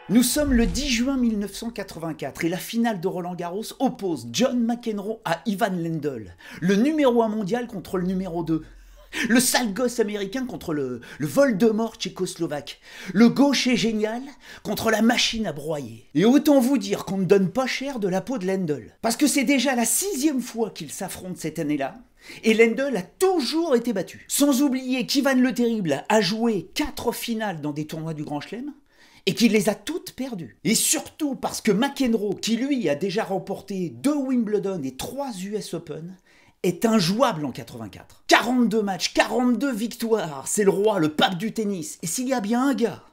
Nous sommes le 10 juin 1984 et la finale de Roland-Garros oppose John McEnroe à Ivan Lendl, le numéro 1 mondial contre le numéro 2. Le sale gosse américain contre le Voldemort tchécoslovaque. Le gaucher génial contre la machine à broyer. Et autant vous dire qu'on ne donne pas cher de la peau de Lendl. Parce que c'est déjà la 6e fois qu'ils s'affrontent cette année-là. Et Lendl a toujours été battu. Sans oublier qu'Ivan le Terrible a joué 4 finales dans des tournois du Grand Chelem. Et qu'il les a toutes perdues. Et surtout parce que McEnroe, qui lui a déjà remporté 2 Wimbledon et 3 US Open, est injouable en 84. 42 matchs, 42 victoires, c'est le roi, le pape du tennis. Et s'il y a bien un gars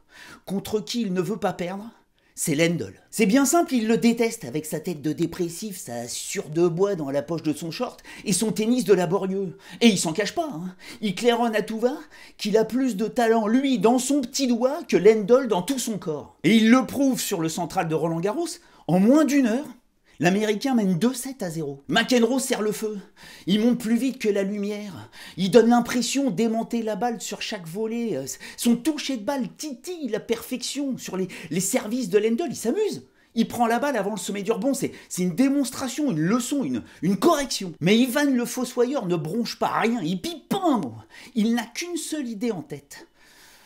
contre qui il ne veut pas perdre, c'est Lendl. C'est bien simple, il le déteste avec sa tête de dépressif, sa sueur de bois dans la poche de son short et son tennis de laborieux. Et il s'en cache pas, hein. Il claironne à tout va qu'il a plus de talent, lui, dans son petit doigt que Lendl dans tout son corps. Et il le prouve sur le central de Roland-Garros, en moins d'1 heure. L'Américain mène 2-7-0. McEnroe serre le feu. Il monte plus vite que la lumière. Il donne l'impression d'aimanter la balle sur chaque volée. Son toucher de balle titille la perfection sur les services de Lendl. Il s'amuse. Il prend la balle avant le sommet du rebond. C'est une démonstration, une leçon, une correction. Mais Ivan le fossoyeur ne bronche pas rien. Il pipe pas un mot. Il n'a qu'une seule idée en tête.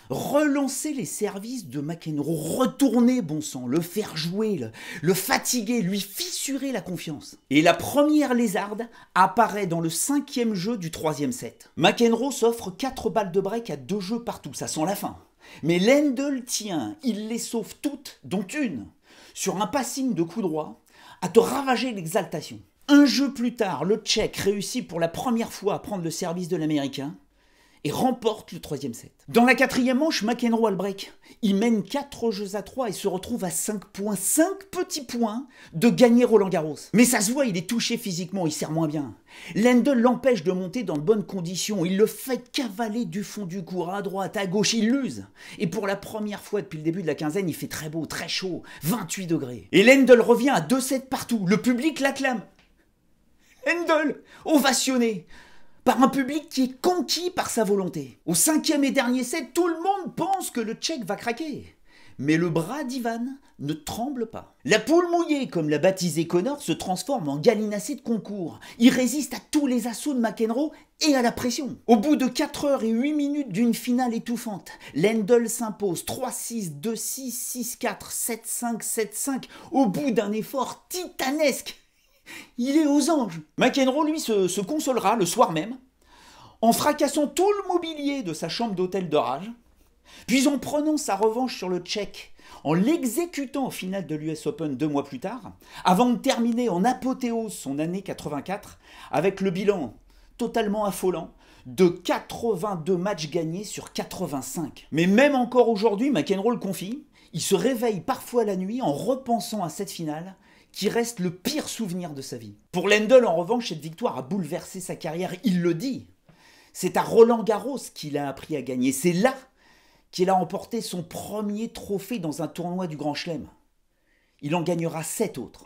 Relancer les services de McEnroe, retourner bon sang, le faire jouer, le fatiguer, lui fissurer la confiance. Et la première lézarde apparaît dans le 5e jeu du 3e set. McEnroe s'offre 4 balles de break à 2 jeux partout, ça sent la fin. Mais Lendl tient, il les sauve toutes, dont une, sur un passing de coup droit, à te ravager l'exaltation. Un jeu plus tard, le Tchèque réussit pour la première fois à prendre le service de l'Américain, et remporte le 3e set. Dans la 4e manche, McEnroe a le break. Il mène 4 jeux à 3 et se retrouve à 5 points, 5 petits points de gagner Roland-Garros. Mais ça se voit, il est touché physiquement, il sert moins bien. Lendl l'empêche de monter dans de bonnes conditions. Il le fait cavaler du fond du court, à droite, à gauche, il l'use. Et pour la première fois depuis le début de la quinzaine, il fait très beau, très chaud, 28 degrés. Et Lendl revient à 2-7 partout. Le public l'acclame. Lendl, ovationné par un public qui est conquis par sa volonté. Au 5e et dernier set, tout le monde pense que le Tchèque va craquer. Mais le bras d'Ivan ne tremble pas. La poule mouillée, comme l'a baptisé Connor, se transforme en gallinacé de concours. Il résiste à tous les assauts de McEnroe et à la pression. Au bout de 4 heures et 8 minutes d'une finale étouffante, Lendl s'impose 3-6, 2-6, 6-4, 7-5, 7-5, au bout d'un effort titanesque. Il est aux anges. McEnroe, lui, se consolera le soir même en fracassant tout le mobilier de sa chambre d'hôtel de rage, puis en prenant sa revanche sur le Tchèque, en l'exécutant au final de l'US Open 2 mois plus tard, avant de terminer en apothéose son année 84 avec le bilan totalement affolant de 82 matchs gagnés sur 85. Mais même encore aujourd'hui, McEnroe le confie, il se réveille parfois la nuit en repensant à cette finale qui reste le pire souvenir de sa vie. Pour Lendl, en revanche, cette victoire a bouleversé sa carrière, il le dit. C'est à Roland-Garros qu'il a appris à gagner. C'est là qu'il a remporté son premier trophée dans un tournoi du Grand Chelem. Il en gagnera 7 autres.